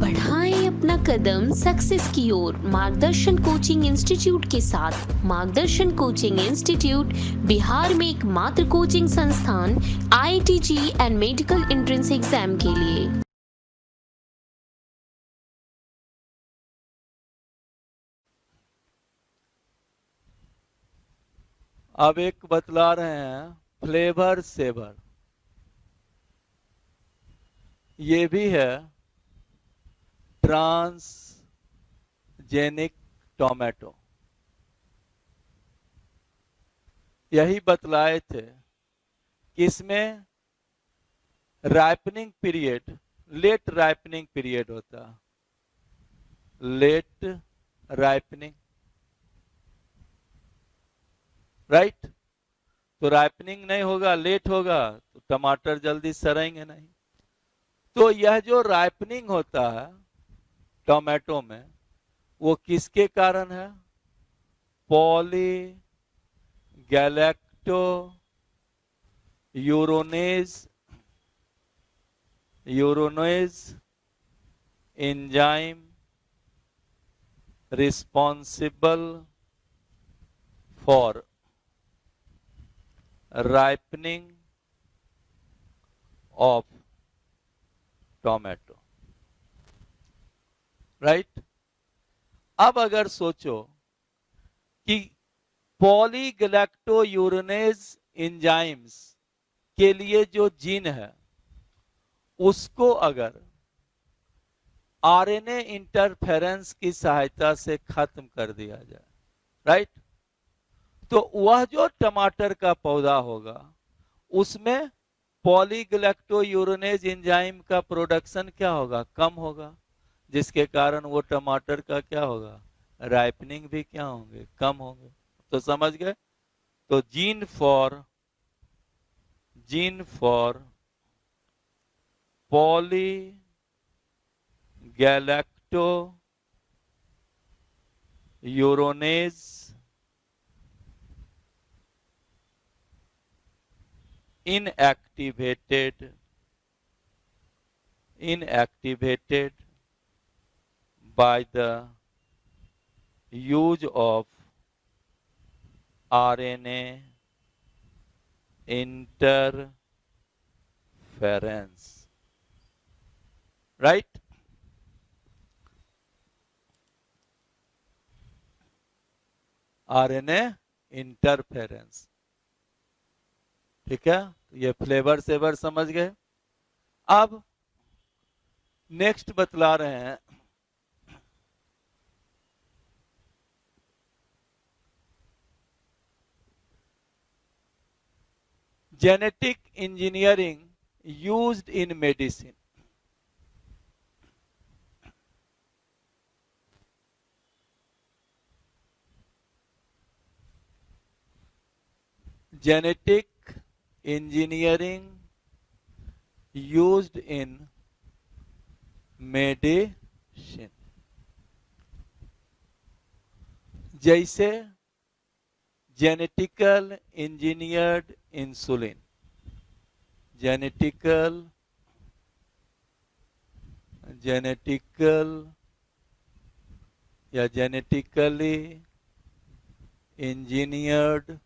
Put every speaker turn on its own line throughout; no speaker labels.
बढ़ाएं अपना कदम सक्सेस की ओर मार्गदर्शन कोचिंग इंस्टीट्यूट के साथ। मार्गदर्शन कोचिंग इंस्टीट्यूट बिहार में एकमात्र कोचिंग संस्थान IIT JEE and medical entrance exam के लिए।
अब एक बतला रहे हैं फ्लेवर सेवर, ये भी है ट्रांसजेनिक टोमेटो। यही बतलाए थे कि इसमें ripening period, late ripening period होता है। Late ripening, right. तो राइपनिंग नहीं होगा, लेट होगा तो टमाटर जल्दी सड़ेंगे नहीं। तो यह जो राइपनिंग होता है टोमेटो में, वो किसके कारण है? Polygalacturonase enzyme responsible for ripening of tomato, right. अब अगर सोचो कि पॉलीगैलेक्टोयूरोनेज एंजाइम्स के लिए जो जीन है उसको अगर आरएनए इंटरफेरेंस की सहायता से खत्म कर दिया जाए, राइट, तो वह जो टमाटर का पौधा होगा उसमें पॉलीगैलेक्टोयूरोनेज एंजाइम का प्रोडक्शन क्या होगा? कम होगा, जिसके कारण वो टमाटर का क्या होगा? राइपनिंग भी क्या होंगे? कम होंगे। तो समझ गए? तो gene for polygalacturonase inactivated by the use of RNA interference, right? RNA interference, ठीक है। ये फ्लेवर सेवर समझ गए। अब नेक्स्ट बतला रहे हैं genetic engineering used in medicine. Genetic engineering used in medicine, जैसे जेनेटिकल इंजीनियर्ड इंसुलिन, जेनेटिकल या जेनेटिकली इंजीनियर्ड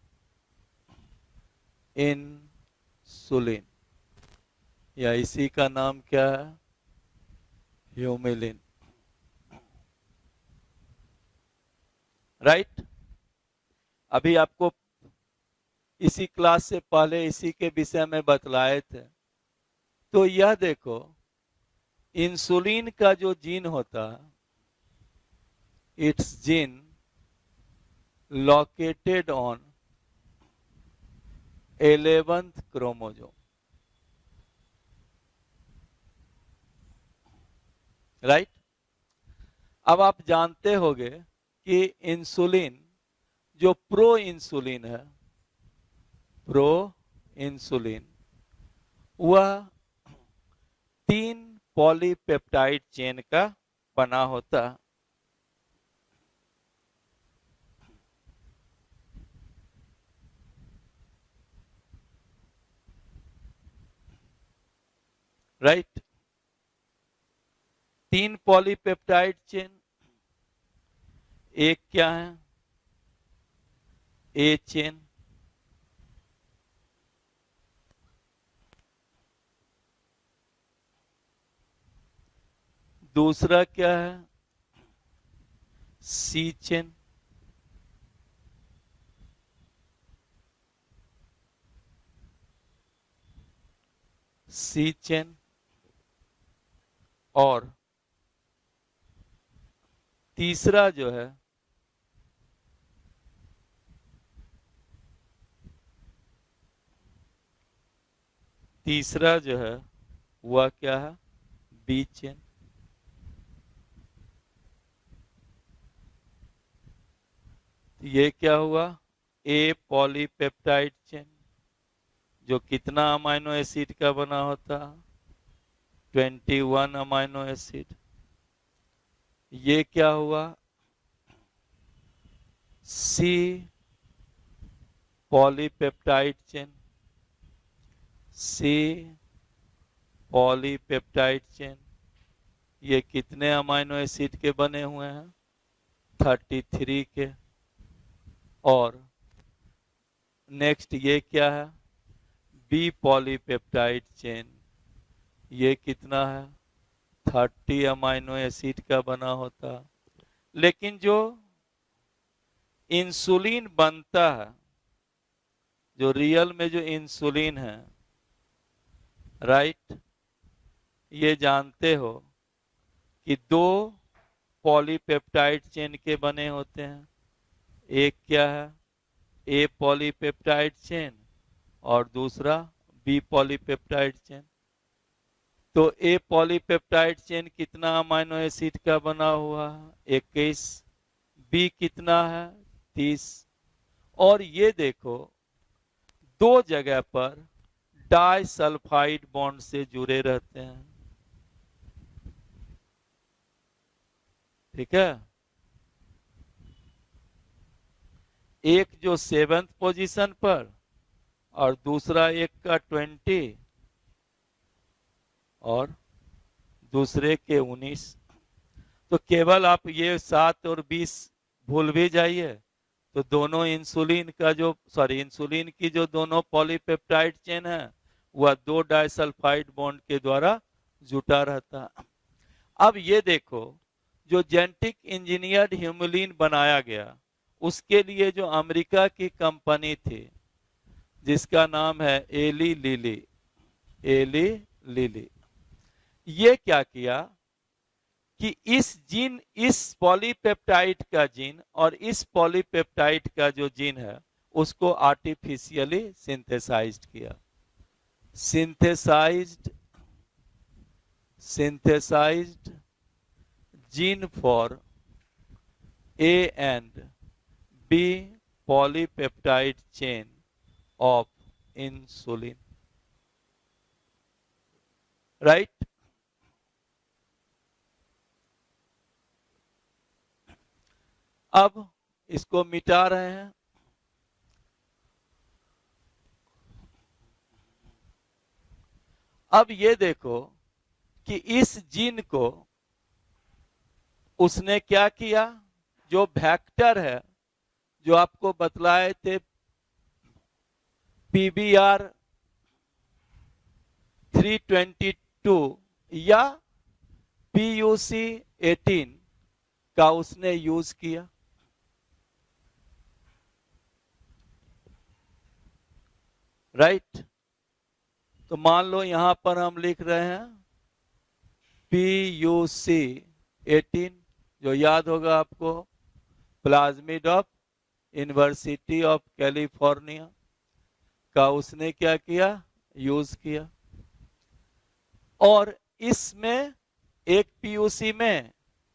इंसुलिन, या इसी का नाम क्या है? Humulin, right. अभी आपको इसी क्लास से पहले इसी के विषय में बतलाए थे। तो यह देखो, इंसुलिन का जो जीन होता है, it's gene located on 11th chromosome, right. अब आप जानते होंगे कि इंसुलिन जो प्रो इंसुलिन वह 3 पॉलीपेप्टाइड चेन का बना होता है, राइट। 3 पॉलीपेप्टाइड चेन, एक क्या है, ए चेन, दूसरा क्या है, सी चेन, सी चेन, और तीसरा जो है वह क्या है, बी चेन। ये क्या हुआ, ए पॉलीपेप्टाइड चेन, जो कितना अमाइनो एसिड का बना होता, 21 अमाइनो एसिड। ये क्या हुआ, सी पॉलीपेप्टाइड चेन, सी पॉलीपेप्टाइड चेन। ये कितने अमाइनो एसिड के बने हुए हैं, 33 के। और नेक्स्ट ये क्या है, बी पॉलीपेप्टाइड चेन, ये कितना है, 30 अमाइनो एसिड का बना होता। लेकिन जो इंसुलिन बनता है, जो रियल में जो इंसुलिन है, राइट, ये जानते हो कि 2 पॉलीपेप्टाइड चेन के बने होते हैं। एक क्या है, ए पॉलीपेप्टाइड चेन, और दूसरा बी पॉलीपेप्टाइड चेन। तो ए पॉलीपेप्टाइड चेन कितना अमाइनो एसिड का बना हुआ है, 21, बी कितना है, 30। और ये देखो 2 जगह पर डाइसल्फाइड बॉन्ड से जुड़े रहते हैं, ठीक है। एक जो 7th पोजीशन पर और दूसरा एक का 20 और दूसरे के 19। तो केवल आप ये 7 और 20 भूल भी जाइए तो दोनों इंसुलिन की जो दोनों पॉलीपेप्टाइड चेन है वह 2 डाइसल्फाइड बॉन्ड के द्वारा जुटा रहता। अब ये देखो, जो जेनेटिक इंजीनियर्ड ह्यूमुलिन बनाया गया उसके लिए जो अमेरिका की कंपनी थी जिसका नाम है एली लिली, ये क्या किया कि इस पॉलीपेप्टाइड का जीन और इस पॉलीपेप्टाइड का जो जीन है उसको आर्टिफिशियली सिंथेसाइज्ड किया। Synthesized gene for A and B polypeptide chain of insulin, right. अब इसको मिटा रहे हैं। अब ये देखो कि इस जीन को उसने क्या किया, जो वेक्टर है जो आपको बतलाए थे PBR 322 या PUC 18 का उसने यूज किया। राइट। तो मान लो यहां पर हम लिख रहे हैं PUC 18, जो याद होगा आपको, plasmid of university of California का उसने क्या किया, यूज किया। और इसमें एक PUC में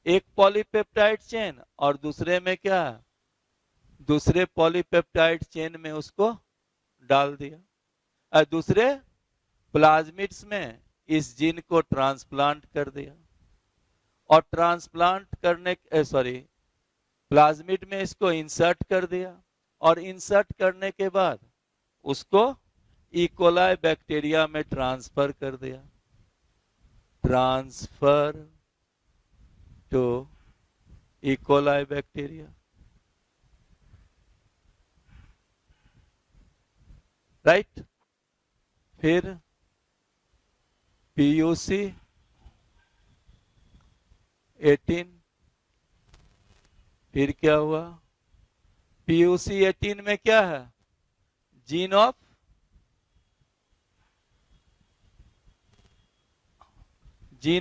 एक पॉलीपेप्टाइड चेन और दूसरे में क्या, दूसरे पॉलीपेप्टाइड चेन में उसको डाल दिया, दूसरे प्लाज्मिड्स में इस जीन को ट्रांसप्लांट कर दिया। और ट्रांसप्लांट करने प्लाज्मिड में इसको इंसर्ट कर दिया और इंसर्ट करने के बाद उसको इकोलाई बैक्टीरिया में ट्रांसफर कर दिया। Transfer to E coli bacteria, right. फिर PUC 18, फिर क्या हुआ? PUC 18 में क्या है? Gene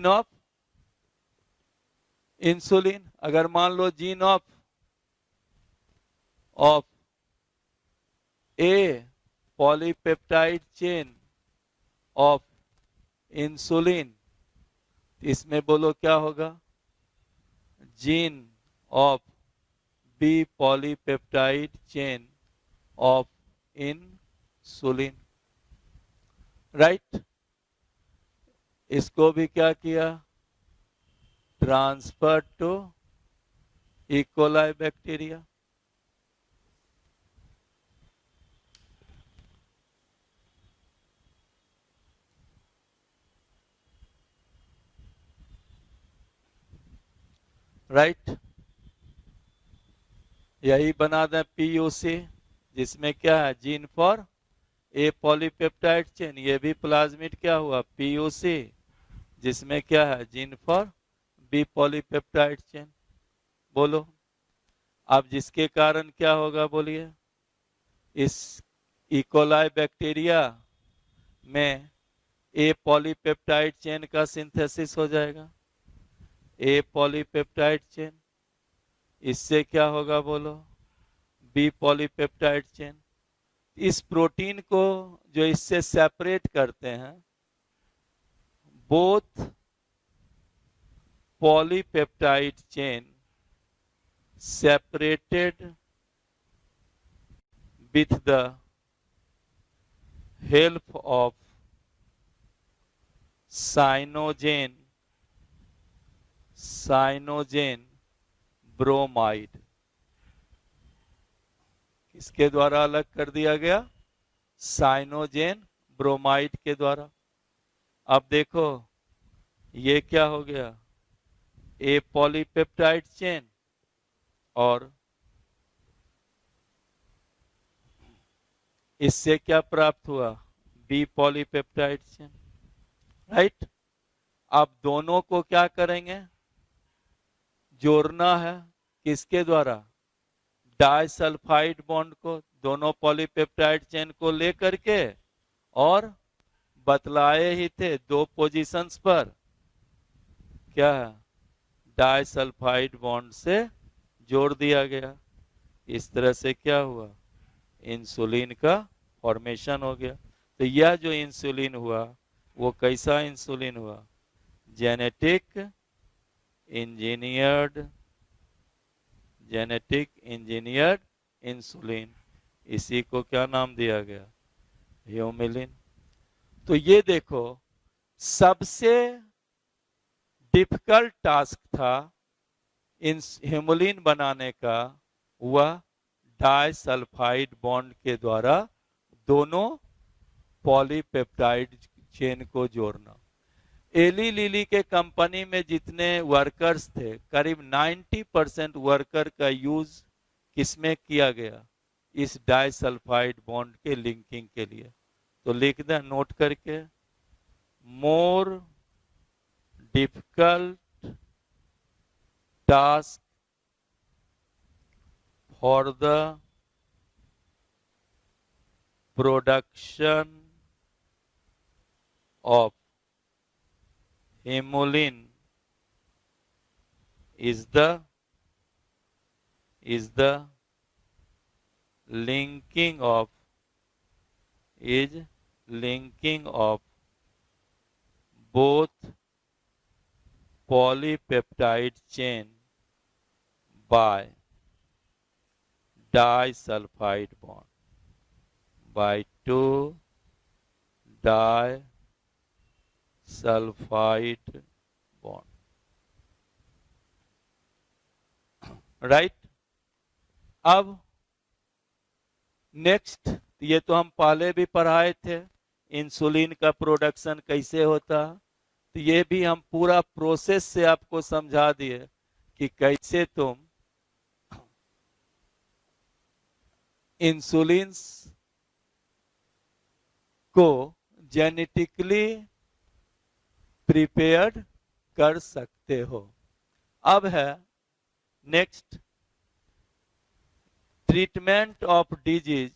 of insulin. अगर मान लो gene of A polypeptide chain of insulin, इसमें बोलो क्या होगा? Gene of B polypeptide chain of insulin, right. इसको भी क्या किया? Transfer to E coli bacteria. Right, यही बना दें PUC, जिसमें क्या है? Gene for A polypeptide chain. ये भी प्लाज्मिड क्या हुआ? PUC, जिसमें क्या है? Gene for B polypeptide chain. बोलो अब जिसके कारण क्या होगा? बोलिए। इस इकोलाई बैक्टीरिया में ए पॉलीपेप्टाइड चेन का सिंथेसिस हो जाएगा, ए पॉलीपेप्टाइड चेन। इससे क्या होगा? बोलो। B polypeptide chain. इस प्रोटीन को जो इससे सेपरेट करते हैं, both polypeptide chain separated with the help of cyanogen bromide। किसके द्वारा अलग कर दिया गया? साइनोजेन ब्रोमाइड के द्वारा। अब देखो ये क्या हो गया? ए पॉलीपेप्टाइड चेन और इससे क्या प्राप्त हुआ? B polypeptide chain, right. अब दोनों को क्या करेंगे? जोड़ना है। किसके द्वारा? डाइसल्फाइड बॉन्ड को, दोनों पॉलीपेप्टाइड चेन को लेकर के, और बतलाए ही थे 2 पोजीशंस पर क्या है? डाइसल्फाइड बॉन्ड से जोड़ दिया गया। इस तरह से क्या हुआ? इंसुलिन का फॉर्मेशन हो गया। तो यह जो इंसुलिन हुआ वो कैसा इंसुलिन हुआ? Genetic engineered insulin. इसी को क्या नाम दिया गया? ह्यूमिलिन। तो ये देखो सबसे डिफिकल्ट टास्क था ह्यूमिलिन बनाने का, वह डाइसल्फाइड बॉन्ड के द्वारा दोनों पॉलीपेप्टाइड चेन को जोड़ना। एली लिली के कंपनी में जितने वर्कर्स थे, करीब 90% वर्कर का यूज किसमें किया गया? इस डाइसल्फाइड बॉन्ड के लिंकिंग के लिए। तो लिख दें नोट करके, more difficult task for the production of hemoglobin is the linking of both polypeptide chain by disulfide bond by 2 disulfide bond, right. अब नेक्स्ट, ये तो हम पहले भी पढ़ाए थे, इंसुलिन का प्रोडक्शन कैसे होता, तो ये भी हम पूरा प्रोसेस से आपको समझा दिए। कि कैसे तुम इंसुलिन को जेनेटिकली प्रिपेयर्ड कर सकते हो। अब है next, treatment of disease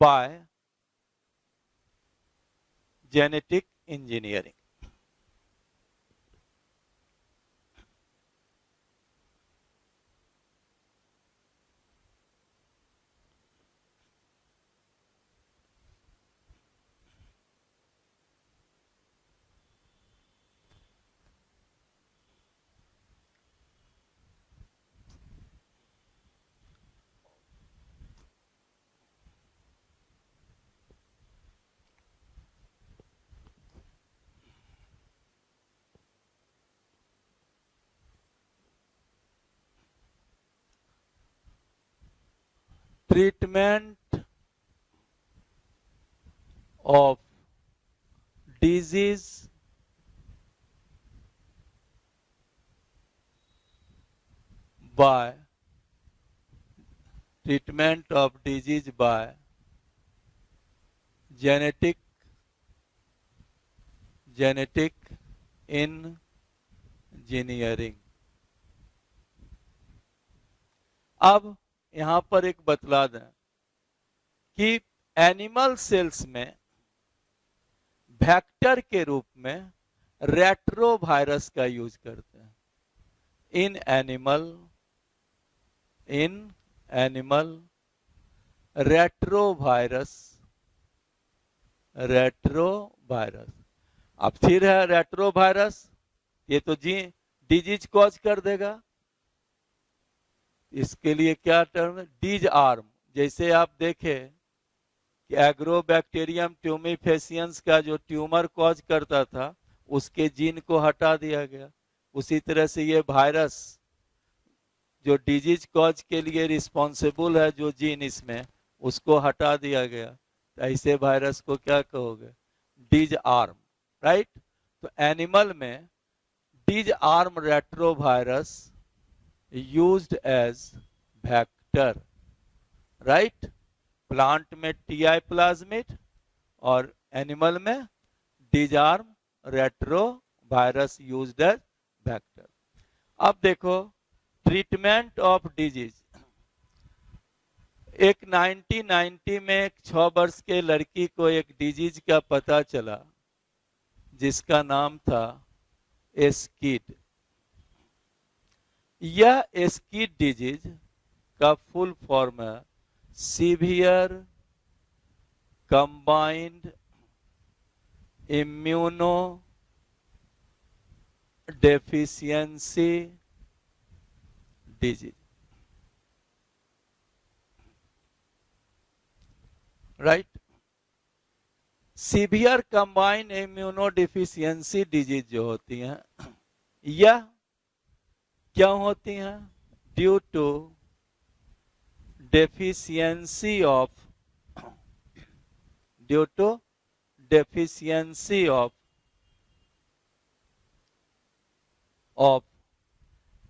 bye genetic engineering. Treatment of disease bye genetic engineering. अब यहां पर एक बतला दें कि एनिमल सेल्स में वेक्टर के रूप में रेट्रोवायरस का यूज करते हैं। In animal retrovirus. अब फिर है रेट्रोवायरस, ये तो डिजीज कॉज कर देगा। इसके लिए क्या टर्म है? डिज आर्म। जैसे आप देखें कि एग्रोबैक्टीरियम ट्यूमिफेसियंस का जो ट्यूमर कॉज करता था उसके जीन को हटा दिया गया। उसी तरह से ये वायरस जो डिजीज कॉज के लिए रिस्पॉन्सिबल है, जो जीन इसमें, उसको हटा दिया गया। तो ऐसे वायरस को क्या कहोगे? Disarm, right. तो एनिमल में disarm retrovirus used as vector, right. Plant में टीआई प्लाज्मिड और एनिमल में disarm retrovirus used as vector. अब देखो ट्रीटमेंट ऑफ डिजीज। एक 1990 में एक 6 वर्ष के लड़की को एक डिजीज का पता चला जिसका नाम था एस्किड। यह एस्किड डिजीज का फुल फॉर्म है severe combined immunodeficiency disease, right. Severe combined immunodeficiency disease जो होती हैं, यह क्या होती हैं? Due to deficiency of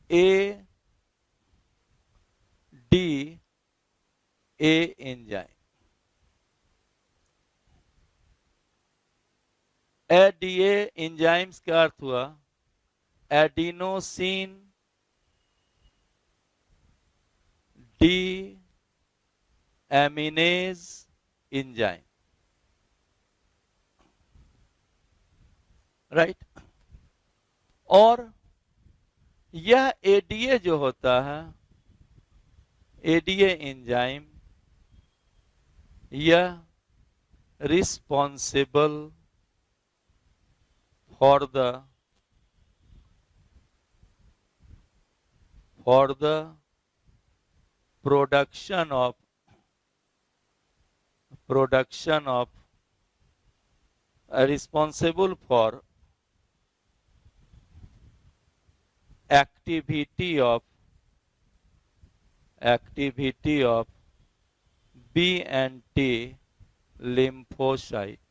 ADA enzyme. ADA enzymes का अर्थ हुआ adenosine deaminase enzyme, right. और यह ADA जो होता है, ADA एंजाइम, यह responsible for the production of responsible for activity of B and T lymphocyte।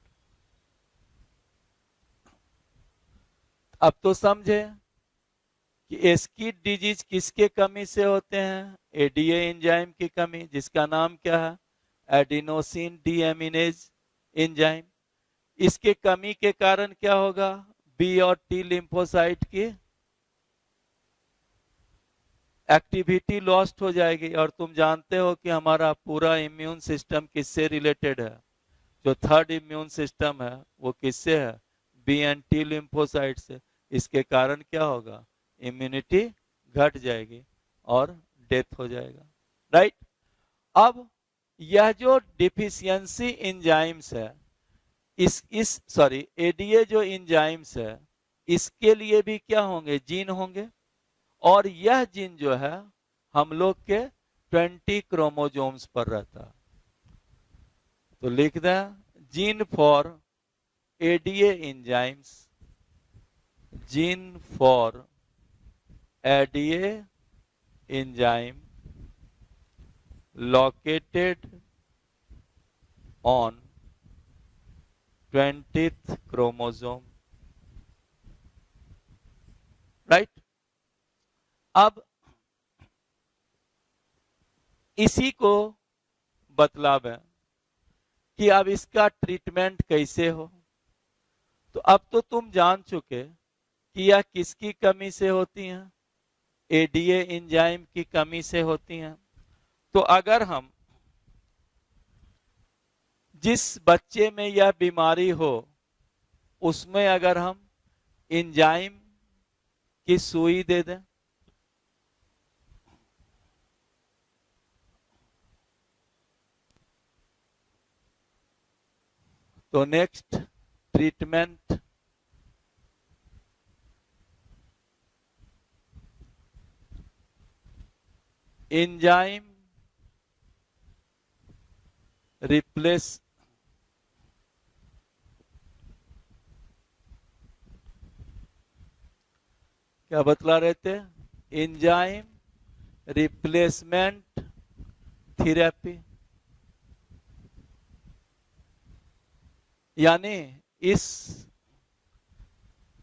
अब तो समझे कि एस्कीड डिजीज किसके कमी से होते हैं? एडीए एंजाइम की कमी, जिसका नाम क्या है? Adenosine deaminase enzyme. इसके कमी के कारण क्या होगा? बी और टी लिम्फोसाइट की एक्टिविटी लॉस्ट हो जाएगी। और तुम जानते हो कि हमारा पूरा इम्यून सिस्टम किससे रिलेटेड है? जो थर्ड इम्यून सिस्टम है वो किससे है? बी एंड टी लिम्फोसाइट से। इसके कारण क्या होगा? इम्यूनिटी घट जाएगी और डेथ हो जाएगा। राइट। अब यह जो डिफिशियंसी एंजाइम्स है, इस सॉरी एडीए जो एंजाइम्स है, इसके लिए भी क्या होंगे? जीन होंगे। और यह जीन जो है हम लोग के 20 क्रोमोसोम्स पर रहता है। तो लिख दें, gene for ADA enzymes, gene for ADA enzyme located on 20th chromosome, right. अब इसी को बतलाव है कि अब इसका ट्रीटमेंट कैसे हो। तो अब तो तुम जान चुके कि यह किसकी कमी से होती हैं? एडीए एंजाइम की कमी से होती हैं। तो अगर हम जिस बच्चे में यह बीमारी हो उसमें अगर हम एंजाइम की सुई दे दें, तो नेक्स्ट ट्रीटमेंट एंजाइम रिप्लेस क्या बतला रहे थे? Enzyme replacement therapy. यानी इस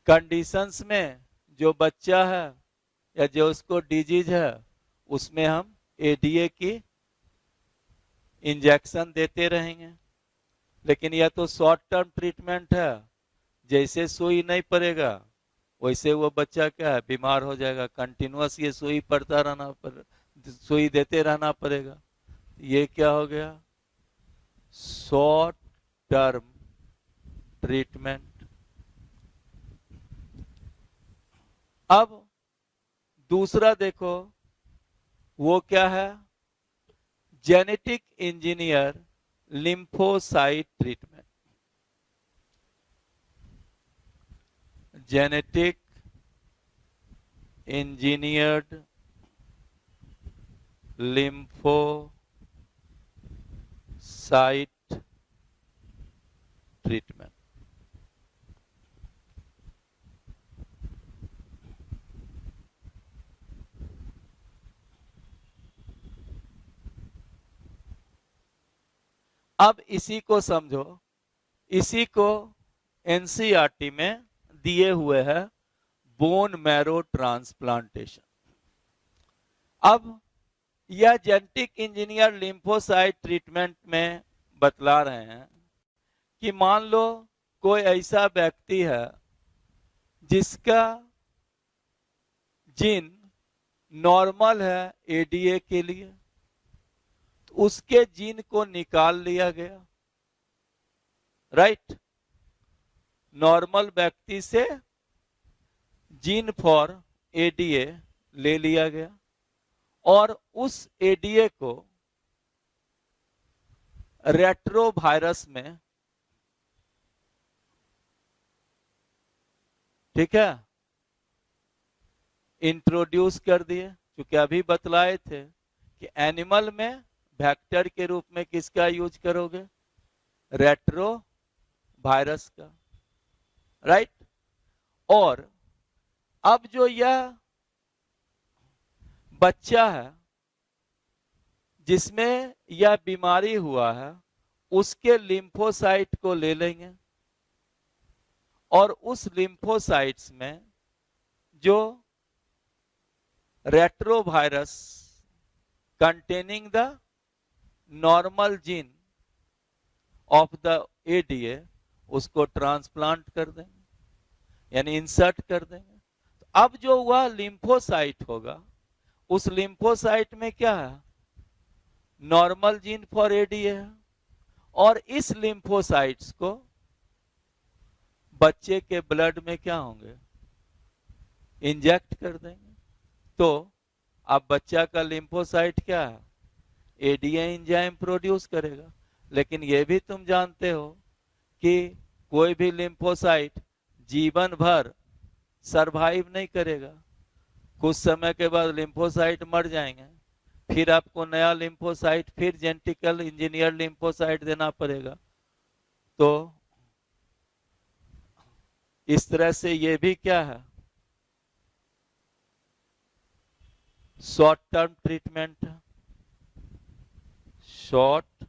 कंडीशंस में जो बच्चा है या जो उसको डिजीज है उसमें हम एडीए की इंजेक्शन देते रहेंगे। लेकिन यह तो शॉर्ट टर्म ट्रीटमेंट है, जैसे सुई नहीं पड़ेगा वैसे वो बच्चा क्या है? बीमार हो जाएगा। कंटिन्यूअस ये सुई पड़ता रहना सुई देते रहना पड़ेगा। ये क्या हो गया? Short term treatment. अब दूसरा देखो, वो क्या है? Genetic engineer lymphocyte treatment. Genetic engineered lymphocyte treatment. अब इसी को समझो, इसी को एनसीईआरटी में दिए हुए है बोन मैरो ट्रांसप्लांटेशन। अब यह जेनेटिक इंजीनियर लिम्फोसाइट ट्रीटमेंट में बतला रहे हैं कि मान लो कोई ऐसा व्यक्ति है जिसका जीन नॉर्मल है एडीए के लिए, तो उसके जीन को निकाल लिया गया। राइट। नॉर्मल व्यक्ति से जीन फॉर एडीए ले लिया गया और उस एडीए को रेट्रोवायरस में, ठीक है, इंट्रोड्यूस कर दिए। क्योंकि अभी बतलाए थे कि एनिमल में वेक्टर के रूप में किसका यूज करोगे? रेट्रोवायरस का। राइट। और अब जो यह बच्चा है जिसमें यह बीमारी हुआ है उसके लिम्फोसाइट को ले लेंगे और उस लिम्फोसाइट्स में जो retrovirus containing the normal gene of the ADA उसको ट्रांसप्लांट कर देंगे, यानी इंसर्ट कर देंगे। तो अब जो वह लिम्फोसाइट होगा, उस लिम्फोसाइट में क्या है, नॉर्मल जीन फॉर एडीए है, और इस लिम्फोसाइट्स को बच्चे के ब्लड में क्या होंगे, इंजेक्ट कर देंगे। तो अब बच्चा का लिम्फोसाइट क्या है, एडीए एंजाइम प्रोड्यूस करेगा। लेकिन यह भी तुम जानते हो कि कोई भी लिम्फोसाइट जीवन भर सरवाइव नहीं करेगा, कुछ समय के बाद लिम्फोसाइट मर जाएंगे, फिर आपको नया लिम्फोसाइट, फिर जेनेटिकल इंजीनियर लिम्फोसाइट देना पड़ेगा। तो इस तरह से ये भी क्या है, शॉर्ट टर्म ट्रीटमेंट है, शॉर्ट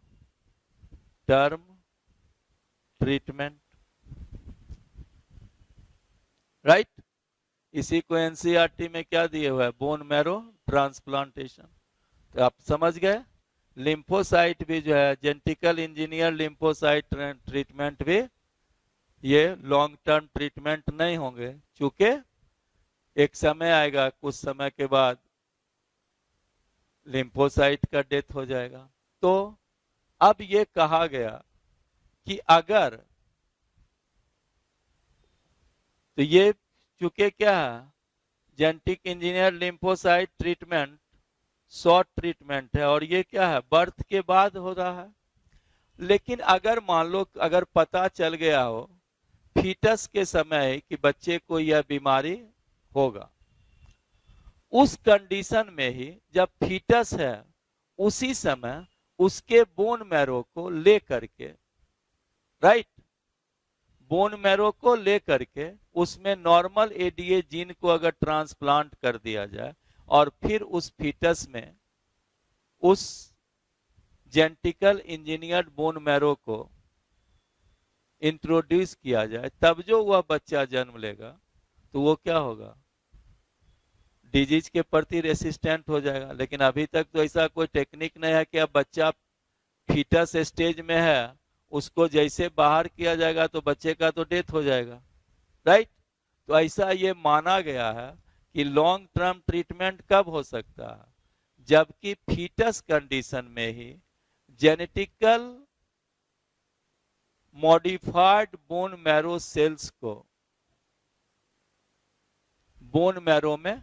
टर्म ट्रीटमेंट, राइट। इसी को एनसीईआरटी में क्या दिए हुआ है, बोन मैरो ट्रांसप्लांटेशन। तो आप समझ गए, लिम्फोसाइट भी जो है, जेनेटिकल इंजीनियर लिम्फोसाइट ट्रीटमेंट भी ये लॉन्ग टर्म ट्रीटमेंट नहीं होंगे, क्योंकि एक समय आएगा, कुछ समय के बाद लिम्फोसाइट का डेथ हो जाएगा। तो अब ये कहा गया कि अगर, तो ये चूंकि क्या है, genetic engineer lymphocyte treatment short treatment है, और ये क्या है, बर्थ के बाद हो रहा है। लेकिन अगर मान लो, अगर पता चल गया हो फीटस के समय कि बच्चे को यह बीमारी होगा, उस कंडीशन में ही जब फीटस है, उसी समय उसके बोन मैरो को लेकर के, राइट, बोन मैरो को लेकर के उसमें नॉर्मल एडीए जीन को अगर ट्रांसप्लांट कर दिया जाए, और फिर उस फीटस में उस जेनेटिकल इंजीनियर्ड बोन मैरो को इंट्रोड्यूस किया जाए, तब जो वह बच्चा जन्म लेगा, तो वो क्या होगा, डिजीज के प्रति रेसिस्टेंट हो जाएगा। लेकिन अभी तक तो ऐसा कोई टेक्निक नहीं है कि अब बच्चा फीटस स्टेज में है, उसको जैसे बाहर किया जाएगा तो बच्चे का तो डेथ हो जाएगा, राइट। तो ऐसा ये माना गया है कि लॉन्ग टर्म ट्रीटमेंट कब हो सकता है, जबकि फीटस कंडीशन में ही genetical modified bone marrow cells को बोन मैरो में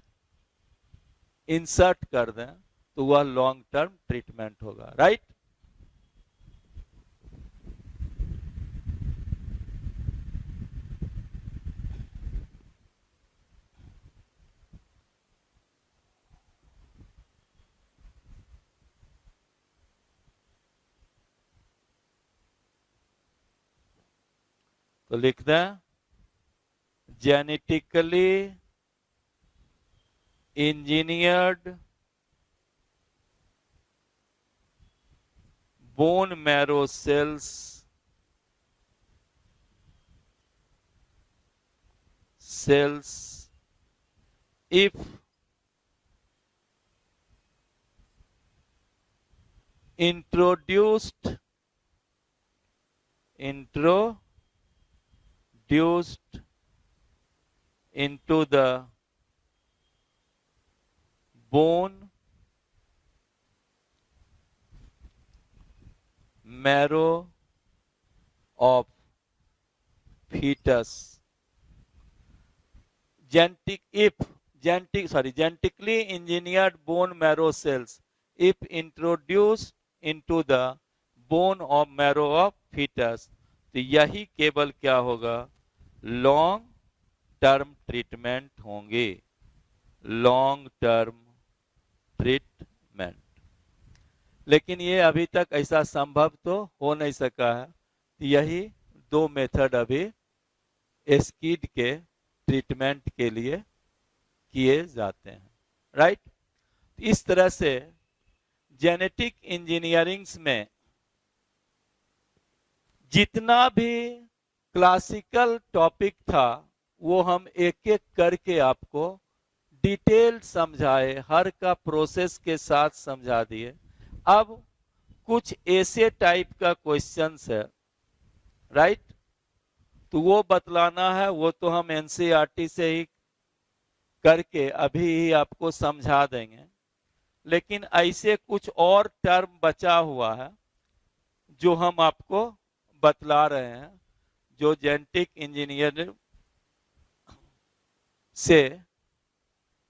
इंसर्ट कर दें, तो वह लॉन्ग टर्म ट्रीटमेंट होगा, राइट। तो लिख दें, genetically engineered bone marrow cells if introduced into the bone marrow of fetus, genetically engineered bone marrow cells if introduced into the bone of marrow of fetus, तो यही केवल क्या होगा, long term treatment होंगे, long term treatment. लेकिन ये अभी तक ऐसा संभव तो हो नहीं सका है। यही दो मेथड अभी एस्कीड के ट्रीटमेंट के लिए किए जाते हैं, राइट। इस तरह से जेनेटिक इंजीनियरिंग में जितना भी क्लासिकल टॉपिक था वो हम एक एक करके आपको डिटेल समझाए, हर का प्रोसेस के साथ समझा दिए। अब कुछ ऐसे टाइप का क्वेश्चंस है, राइट, तो वो बतलाना है। वो तो हम एनसीईआरटी से ही करके अभी ही आपको समझा देंगे, लेकिन ऐसे कुछ और टर्म बचा हुआ है जो हम आपको बतला रहे हैं, जो जेनेटिक इंजीनियरिंग से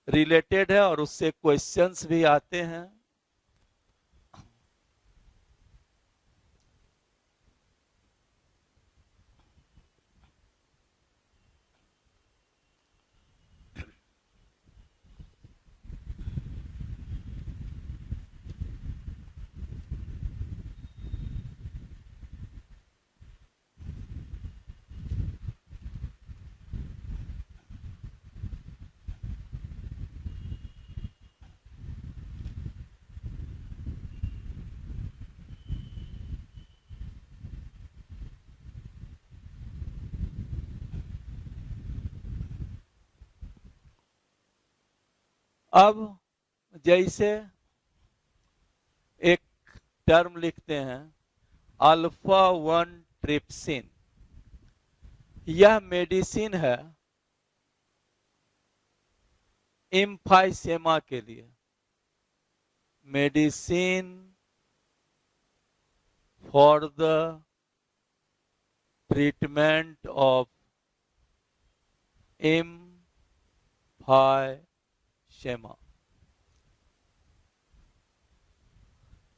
रिलेटेड है और उससे क्वेश्चंस भी आते हैं। अब जैसे एक टर्म लिखते हैं अल्फा 1 ट्रिप्सिन, यह मेडिसिन है एम्फाइसेमा के लिए, medicine for the treatment of emphysema.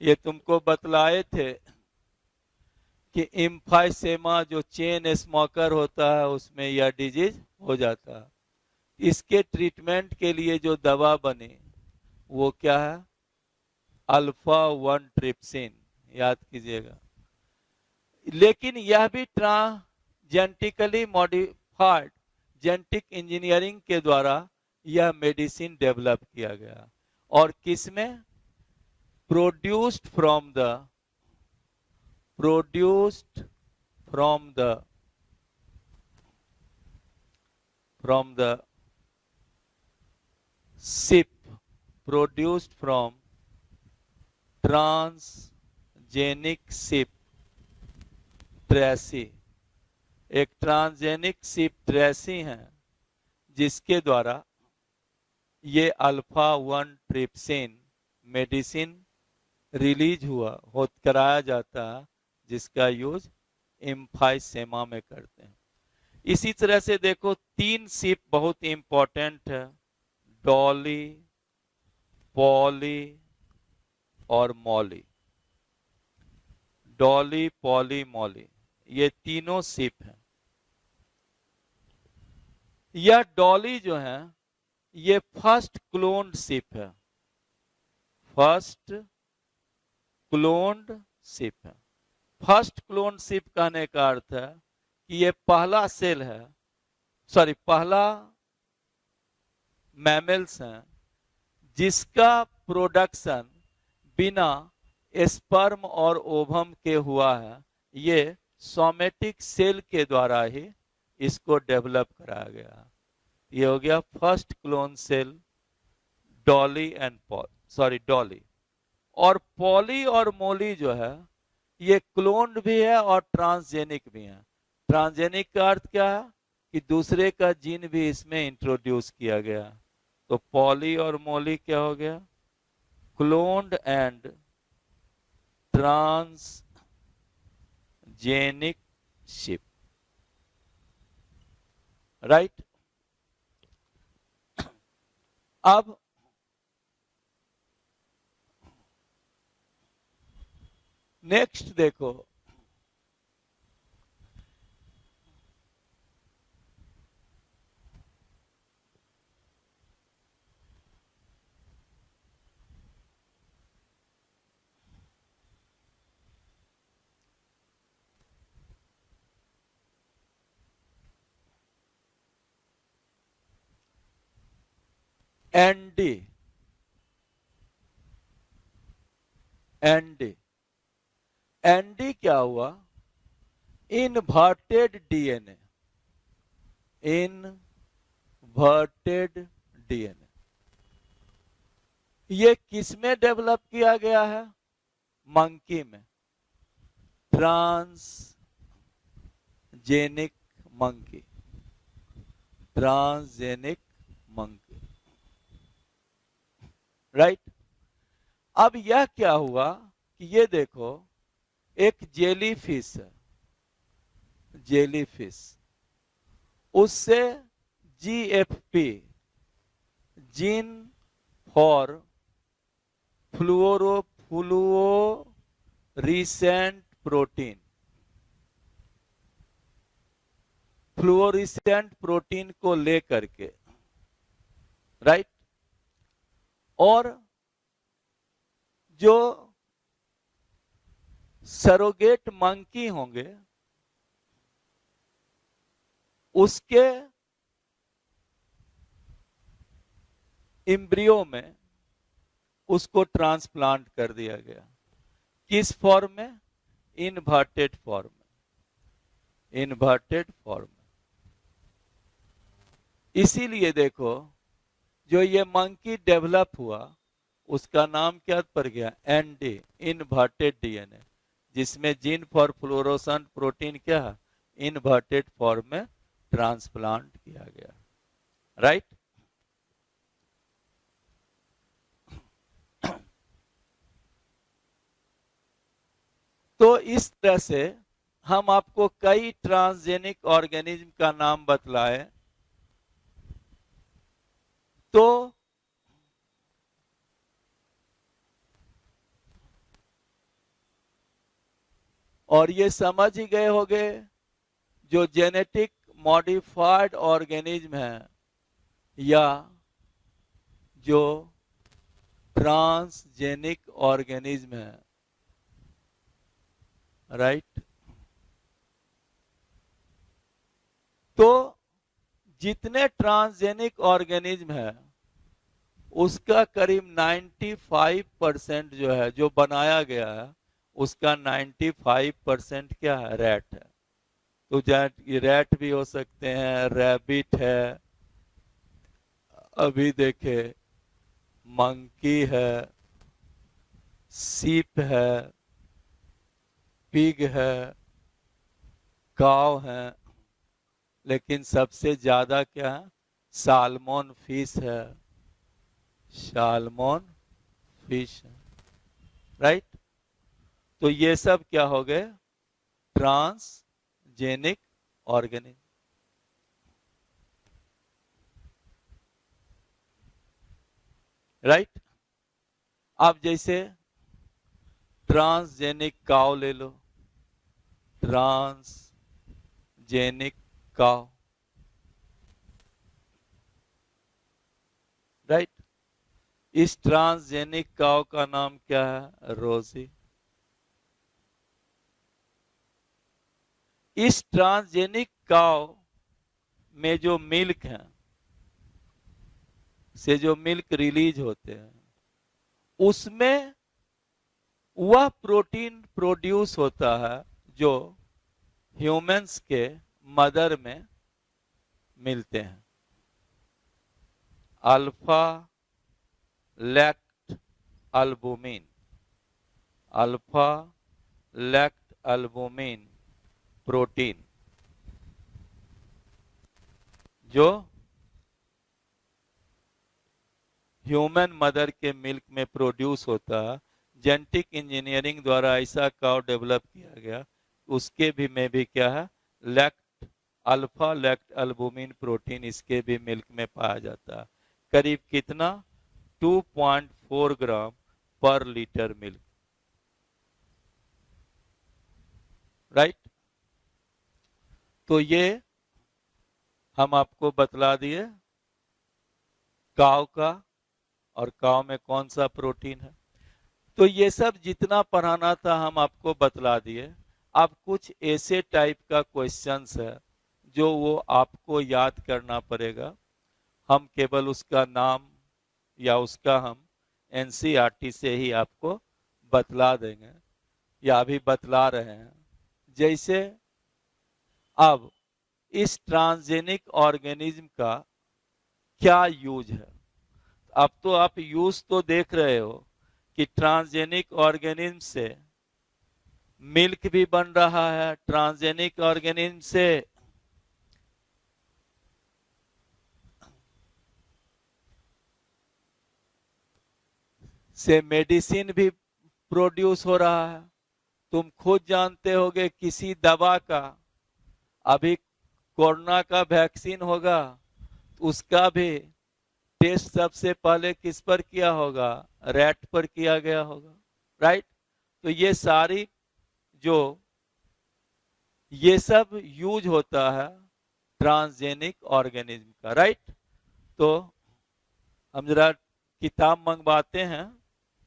ये तुमको बतलाए थे कि एम्फाइसेमा जो चेन स्मोकर होता है उसमें यह डिजीज हो जाता है। इसके ट्रीटमेंट के लिए जो दवा बनी वो क्या है, अल्फा 1 ट्रिप्सिन, याद कीजिएगा। लेकिन यह भी जेनेटिकली मॉडिफाइड, जेनेटिक इंजीनियरिंग के द्वारा यह मेडिसिन डेवलप किया गया। और किसमें, produced from the SIP, produced from transgenic SIP Tracy. एक ट्रांसजेनिक SIP ट्रेसी है जिसके द्वारा ये अल्फा 1 ट्रिप्सिन मेडिसिन रिलीज कराया जाता है, जिसका यूज एम्फाइसेमा में करते हैं। इसी तरह से देखो 3 SIP बहुत इंपॉर्टेंट है, डॉली, पॉली और मॉली। डॉली, पॉली, मॉली, ये तीनों SIP हैं। यह डॉली जो है ये फर्स्ट क्लोन्ड SIP है, फर्स्ट क्लोन्ड SIP है। फर्स्ट क्लोन्ड SIP कहने का अर्थ है कि ये पहला सेल है, पहला मैमल्स हैं जिसका प्रोडक्शन बिना स्पर्म और ओवम के हुआ है। ये सोमेटिक सेल के द्वारा ही इसको डेवलप कराया गया। ये हो गया first clone cell Dolly and Dolly. और पॉली और मोली जो है ये क्लोन्ड भी है और ट्रांसजेनिक भी है। ट्रांसजेनिक का अर्थ क्या है कि दूसरे का जीन भी इसमें इंट्रोड्यूस किया गया। तो पॉली और मोली क्या हो गया, cloned and transgenic SIP, right. अब नेक्स्ट देखो, एनडी, एनडी क्या हुआ, इनवर्टेड डीएनए, इनवर्टेड डीएनए। ये किसमें डेवलप किया गया है? मंकी में, transgenic monkey, transgenic monkey, right. अब यह क्या हुआ कि ये देखो, एक जेली फिश है, जेली फिश, उससे GFP, gene for fluorescent protein, fluorescent protein को लेकर के, राइट। और जो सरोगेट मंकी होंगे उसके एम्ब्रियो में उसको ट्रांसप्लांट कर दिया गया। किस फॉर्म में? इन्वर्टेड फॉर्म में, इन्वर्टेड फॉर्म में। इसीलिए देखो, जो ये मंकी डेवलप हुआ उसका नाम क्या पड़ गया? एनडी, इन्वर्टेड डीएनए, जिसमें जीन फॉर फ्लोरोसेंट प्रोटीन क्या है? इन्वर्टेड फॉर्म में ट्रांसप्लांट किया गया, राइट। तो इस तरह से हम आपको कई ट्रांसजेनिक ऑर्गेनिज्म का नाम बतलाए। तो और ये समझ ही गए होंगे, जो जेनेटिक मॉडिफाइड ऑर्गेनिज्म है या जो ट्रांसजेनिक ऑर्गेनिज्म है, राइट। तो जितने ट्रांसजेनिक ऑर्गेनिज्म है उसका करीब 95% जो है, जो बनाया गया है उसका 95% क्या है? रैट है। तो रैट भी हो सकते हैं, रैबिट है, अभी देखे मंकी है, सीप है, पिग है, काव है, लेकिन सबसे ज्यादा क्या है? साल्मोन फिश है, साल्मोन फिश है, राइट। तो ये सब क्या हो गए? Transgenic organism, right. आप जैसे ट्रांसजेनिक काव ले लो, ट्रांसजेनिक काव, राइट। इस ट्रांसजेनिक काव का नाम क्या है? रोजी। इस ट्रांसजेनिक काव में जो मिल्क है, से जो मिल्क रिलीज होते हैं, उसमें वह प्रोटीन प्रोड्यूस होता है जो ह्यूमंस के मदर में मिलते हैं। Alpha lactalbumin, alpha lactalbumin protein जो ह्यूमन मदर के मिल्क में प्रोड्यूस होता है। जेनेटिक इंजीनियरिंग द्वारा ऐसा काव डेवलप किया गया, उसके भी में भी क्या है? लैक्ट, अल्फा लैक्ट अल्बुमिन प्रोटीन इसके भी मिल्क में पाया जाता है। करीब कितना? 2.4 ग्राम पर लीटर मिल्क, राइट। तो ये हम आपको बतला दिए काव का, और काव में कौन सा प्रोटीन है। तो ये सब जितना पढ़ाना था हम आपको बतला दिए। अब कुछ ऐसे टाइप का क्वेश्चंस है जो वो आपको याद करना पड़ेगा। हम केवल उसका नाम या उसका हम एनसीईआरटी से ही आपको बतला देंगे या अभी बतला रहे हैं। जैसे अब इस ट्रांसजेनिक ऑर्गेनिज्म का क्या यूज है? अब तो आप यूज तो देख रहे हो कि ट्रांसजेनिक ऑर्गेनिज्म से मिल्क भी बन रहा है, ट्रांसजेनिक ऑर्गेनिज्म से मेडिसिन भी प्रोड्यूस हो रहा है। तुम खुद जानते होगे किसी दवा का, अभी कोरोना का वैक्सीन होगा, उसका भी टेस्ट सबसे पहले किस पर किया होगा? रैट पर किया गया होगा, राइट? तो ये सब यूज होता है ट्रांसजेनिक ऑर्गेनिज्म का, राइट? तो हम जरा किताब मंगवाते हैं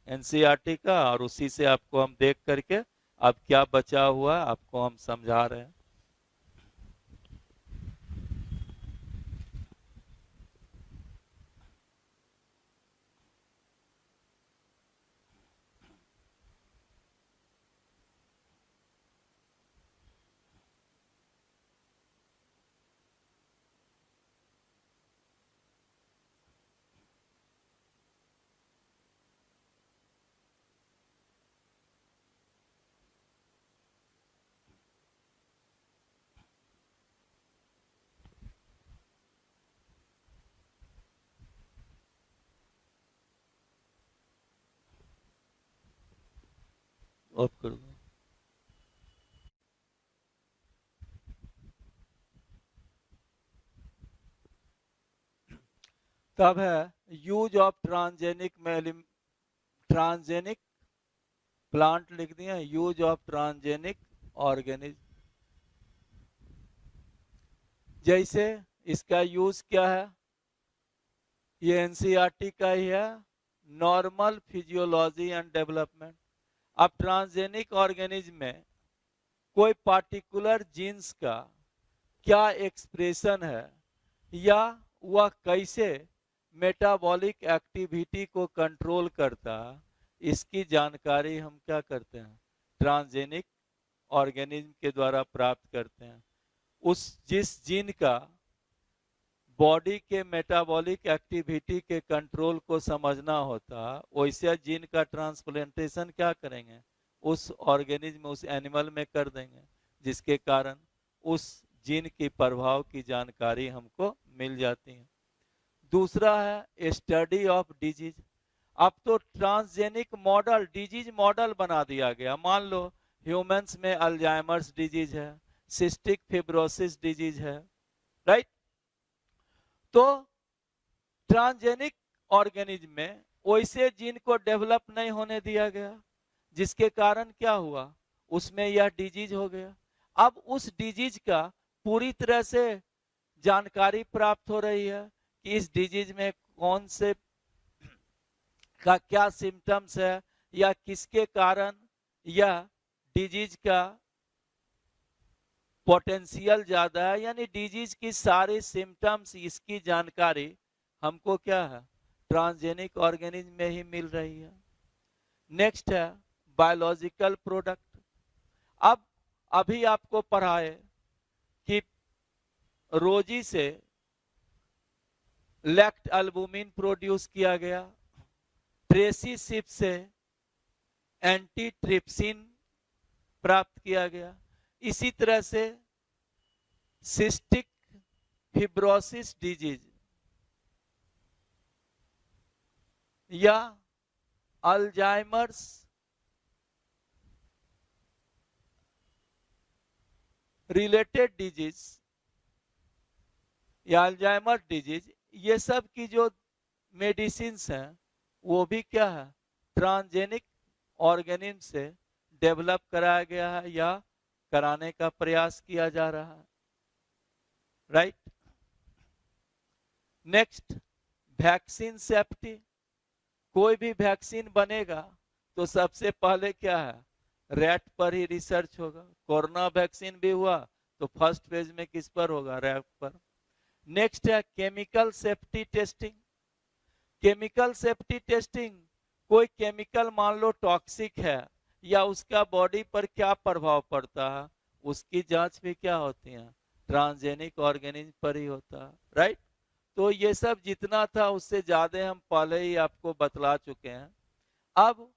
एनसीईआरटी का, और उसी से आपको हम देख करके अब क्या बचा हुआ आपको हम समझा रहे हैं। ऑफ कर दो। तब है यूज ऑफ ट्रांसजेनिक प्लांट लिख दिया, यूज ऑफ ट्रांसजेनिक ऑर्गेनिज्म। जैसे इसका यूज क्या है, ये एनसीईआरटी का ही है, नॉर्मल फिजियोलॉजी एंड डेवलपमेंट। अब ट्रांसजेनिक ऑर्गेनिज्म में कोई पार्टिकुलर जीन्स का क्या एक्सप्रेशन है या वह कैसे मेटाबॉलिक एक्टिविटी को कंट्रोल करता, इसकी जानकारी हम क्या करते हैं? ट्रांसजेनिक ऑर्गेनिज्म के द्वारा प्राप्त करते हैं। जिस जीन का बॉडी के मेटाबॉलिक एक्टिविटी के कंट्रोल को समझना होता, वैसे जीन का ट्रांसप्लांटेशन क्या करेंगे? उस ऑर्गेनिज्म, उस एनिमल में कर देंगे, जिसके कारण उस जीन की प्रभाव की जानकारी हमको मिल जाती है। दूसरा है स्टडी ऑफ डिजीज। अब तो ट्रांसजेनिक मॉडल, डिजीज मॉडल बना दिया गया। मान लो ह्यूमंस में अल्जाइमर्स डिजीज है, सिस्टिक फिब्रोसिस डिजीज है, राइट? तो ट्रांसजेनिक ऑर्गेनिज्म में वैसे जीन को डेवलप नहीं होने दिया गया, जिसके कारण क्या हुआ? उसमें यह डिजीज हो गया। अब उस डिजीज का पूरी तरह से जानकारी प्राप्त हो रही है कि इस डिजीज में कौन से का क्या सिम्टम्स है या किसके कारण यह डिजीज का पोटेंशियल ज्यादा है, यानी डिजीज की सारी सिम्टम्स, इसकी जानकारी हमको क्या है? ट्रांसजेनिक ऑर्गेनिज्म में ही मिल रही है। नेक्स्ट है बायोलॉजिकल प्रोडक्ट। अब अभी आपको पढ़ाए कि रोजी से लैक्ट एल्बुमिन प्रोड्यूस किया गया, ट्रेसी शिप से एंटीट्रिप्सिन प्राप्त किया गया। इसी तरह से सिस्टिक फिब्रोसिस डिजीज या अल्जाइमर्स रिलेटेड डिजीज या अल्जाइमर डिजीज, ये सब की जो मेडिसिन हैं वो भी क्या है? ट्रांसजेनिक ऑर्गेनिज्म से डेवलप कराया गया है या कराने का प्रयास किया जा रहा है, राइट? Next, vaccine safety. कोई भी वैक्सीन बनेगा तो सबसे पहले क्या है? रैट पर ही रिसर्च होगा। कोरोना वैक्सीन भी हुआ तो फर्स्ट फेज में किस पर होगा? रैट पर। नेक्स्ट है chemical safety testing. Chemical safety testing, कोई केमिकल मान लो टॉक्सिक है या उसका बॉडी पर क्या प्रभाव पड़ता है, उसकी जांच भी क्या होती है? ट्रांसजेनिक ऑर्गेनिज्म पर ही होता है, राइट? तो ये सब जितना था उससे ज्यादा हम पहले ही आपको बतला चुके हैं। अब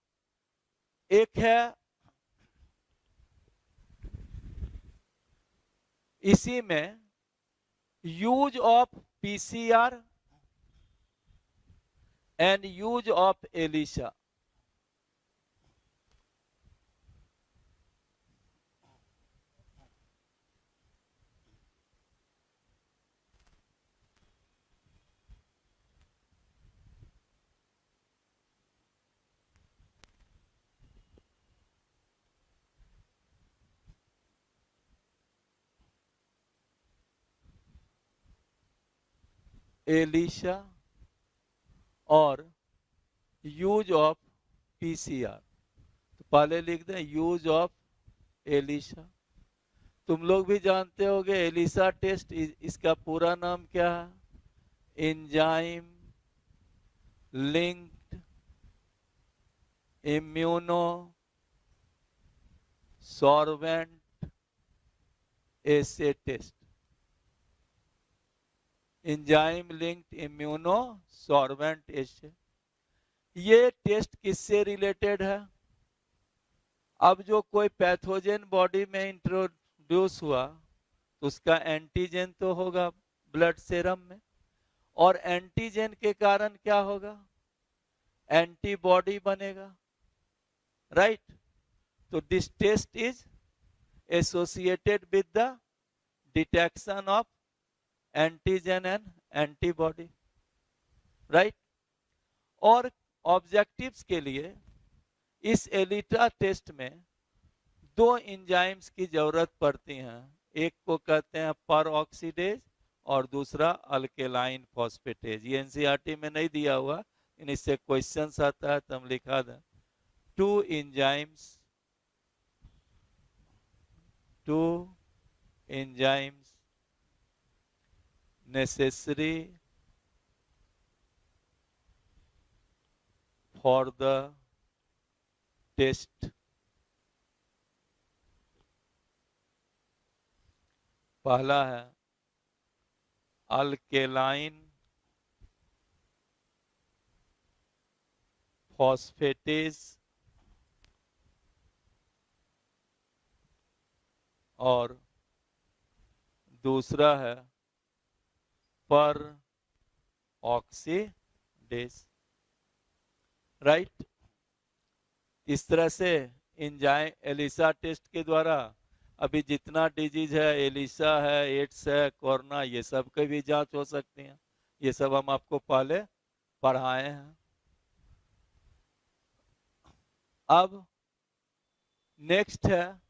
एक है इसी में use of PCR and use of ELISA. ELISA और यूज ऑफ पीसीआर। तो पहले लिख दें यूज ऑफ एलिसा। तुम लोग भी जानते होगे एलिसा टेस्ट, इसका पूरा नाम क्या है? एंजाइम लिंक्ड इम्यूनो सॉर्वेंट एसे टेस्ट। एंजाइम लिंक्ड इम्यूनो सॉर्वेंट एसे। ये टेस्ट किससे रिलेटेड है? अब जो कोई पैथोजन बॉडी में इंट्रोड्यूस हुआ तो उसका एंटीजन तो होगा ब्लड सेरम में, और एंटीजन के कारण क्या होगा? एंटीबॉडी बनेगा, राइट? तो this test is associated with the detection of antigen and antibody, right? और ऑब्जेक्टिव्स के लिए इस एलिसा टेस्ट में दो एंजाइम्स की जरूरत पड़ती हैं। एक को कहते हैं पर ऑक्सीडेज और दूसरा अल्केलाइन फॉस्फेटेज। ये एनसीईआरटी में नहीं दिया हुआ, लेकिन इससे क्वेश्चंस आता है तो हम लिखा दें। Two enzymes necessary for the test। पहला है अल्केलाइन फॉस्फेटेज और दूसरा है पर ऑक्सीडेज, राइट? इस तरह से एंजाइम एलिसा टेस्ट के द्वारा अभी जितना डिजीज है, एलिसा है, एड्स है, कोरोना, ये सब की भी जांच हो सकती है। ये सब हम आपको पहले पढ़ाए हैं। अब नेक्स्ट है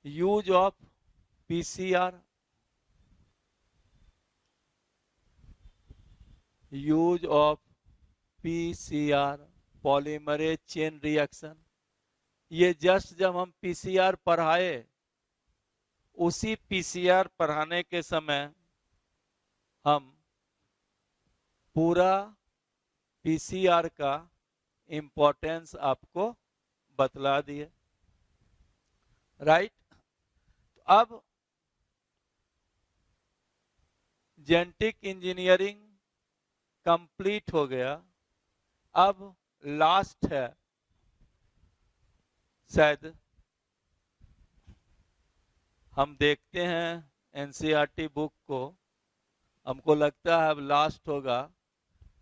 use of PCR. Use of PCR polymerase chain reaction. ये जस्ट जब हम पीसीआर पढ़ाए, उसी पीसीआर पढ़ाने के समय हम पूरा पीसीआर का इंपॉर्टेंस आपको बतला दिए, राइट? अब जेनेटिक इंजीनियरिंग कंप्लीट हो गया। अब लास्ट है, शायद हम देखते हैं एनसीईआरटी बुक को, हमको लगता है अब लास्ट होगा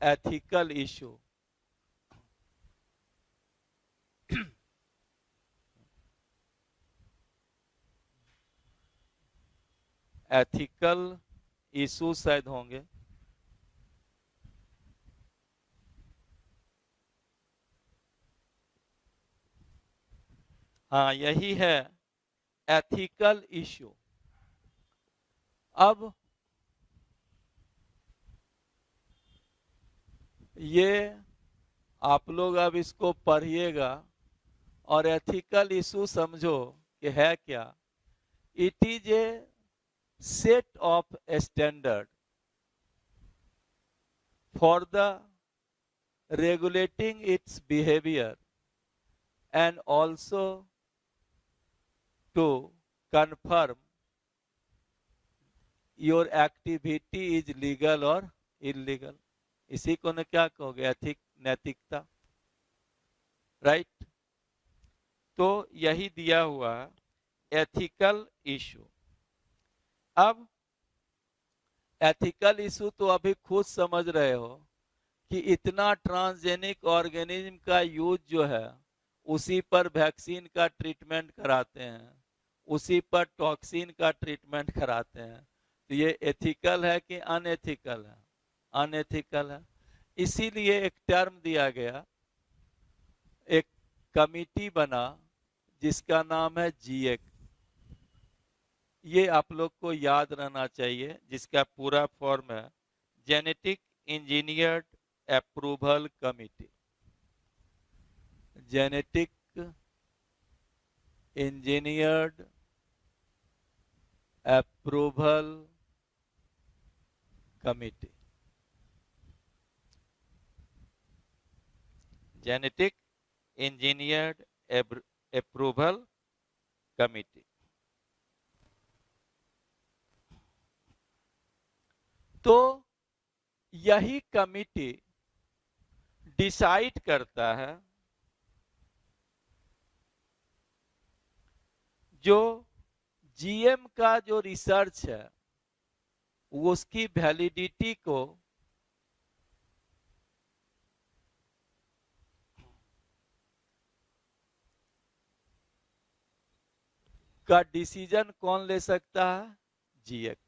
एथिकल इशू। एथिकल इशू शायद होंगे। हाँ, यही है एथिकल इश्यू। अब ये आप लोग अब इसको पढ़िएगा और एथिकल इशू समझो कि है क्या। It is a set of standard for the regulating its behavior and also to confirm your activity is legal or illegal. इसी को ने क्या कहोगे, एथिक, नैतिकता, राइट। तो यही दिया हुआ एथिकल इशू। अब एथिकल इशू तो अभी खुद समझ रहे हो कि इतना ट्रांसजेनिक ऑर्गेनिज्म का यूज जो है, उसी पर वैक्सीन का ट्रीटमेंट कराते हैं, उसी पर टॉक्सिन का ट्रीटमेंट कराते हैं, तो ये एथिकल है कि अनएथिकल है? अनएथिकल है। इसीलिए एक टर्म दिया गया, एक कमिटी बना जिसका नाम है जीएक। ये आप लोग को याद रहना चाहिए, जिसका पूरा फॉर्म है genetic engineered approval committee. Genetic engineered approval committee. Genetic engineered approval committee. तो यही कमिटी डिसाइड करता है जो जीएम का जो रिसर्च है वो उसकी वैलिडिटी को का डिसीजन कौन ले सकता है? जीएक।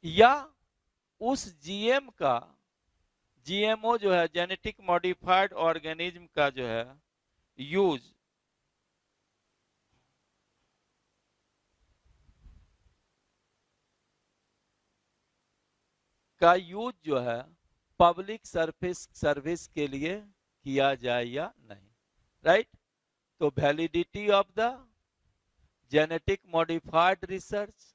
या उस जीएम का, जीएमओ जो है जेनेटिक मॉडिफाइड ऑर्गेनिज्म का जो है यूज जो है पब्लिक सर्विस के लिए किया जाए या नहीं, राइट। तो validity of the genetic modified research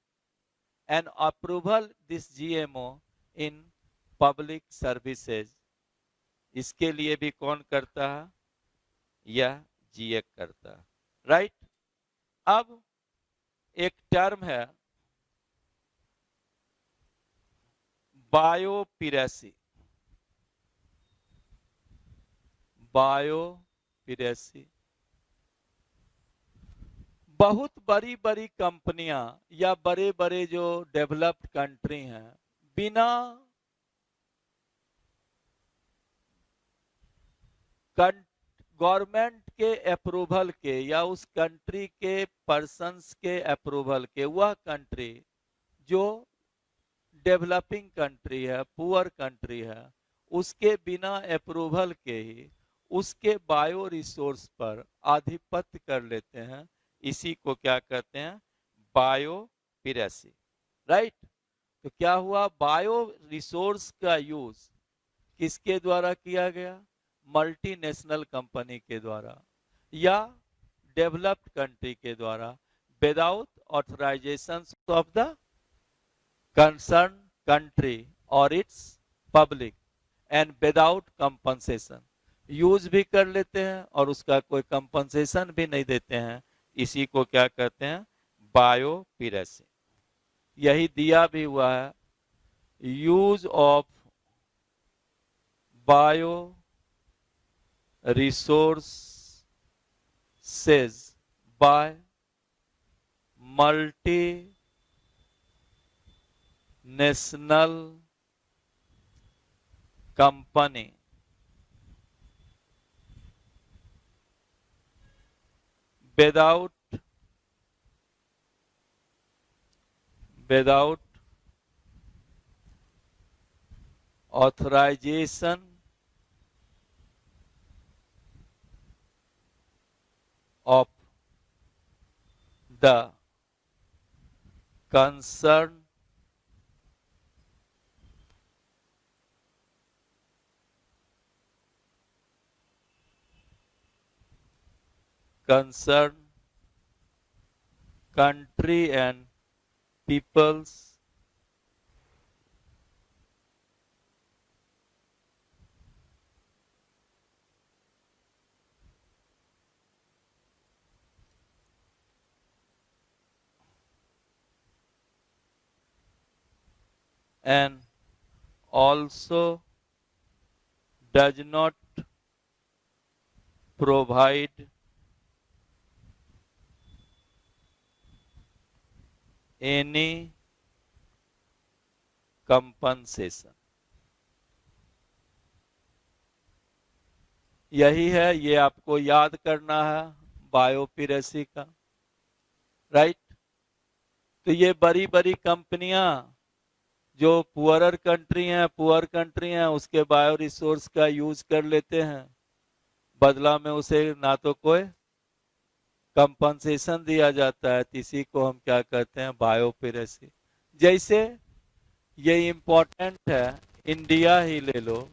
and approval this GMO in public services, इसके लिए भी कौन करता है? यह जीएक करता है, राइट। अब एक टर्म है बायोपिरेसी। बायोपिरेसी बहुत बड़ी बड़ी कंपनियां या बड़े बड़े जो डेवलप्ड कंट्री हैं, बिना गवर्नमेंट के अप्रूवल के या उस कंट्री के पर्सन्स के अप्रूवल के, वह कंट्री जो डेवलपिंग कंट्री है, पुअर कंट्री है, उसके बिना अप्रूवल के ही उसके बायो रिसोर्स पर आधिपत्य कर लेते हैं। इसी को क्या कहते हैं? Biopiracy, right. तो क्या हुआ? बायो रिसोर्स का यूज किसके द्वारा किया गया? मल्टीनेशनल कंपनी के द्वारा या डेवलप्ड कंट्री के द्वारा, without authorization of the concern country और its public and without compensation. Use भी कर लेते हैं और उसका कोई कंपनसेशन भी नहीं देते हैं। इसी को क्या कहते हैं? बायोपिरेसी। यही दिया भी हुआ है, use of bio resources by multinational company without authorization of the concerned country and peoples and also does not provide any compensation। यही है, ये आपको याद करना है बायोपिरेसी का, राइट। तो ये बड़ी बड़ी कंपनियां जो पुअर कंट्री हैं उसके बायो रिसोर्स का यूज कर लेते हैं, बदला में उसे ना तो कोई कंपनसेशन दिया जाता है, इसी को हम क्या कहते हैं, बायोपिरेसी। जैसे ये इम्पोर्टेंट है, इंडिया ही ले लो,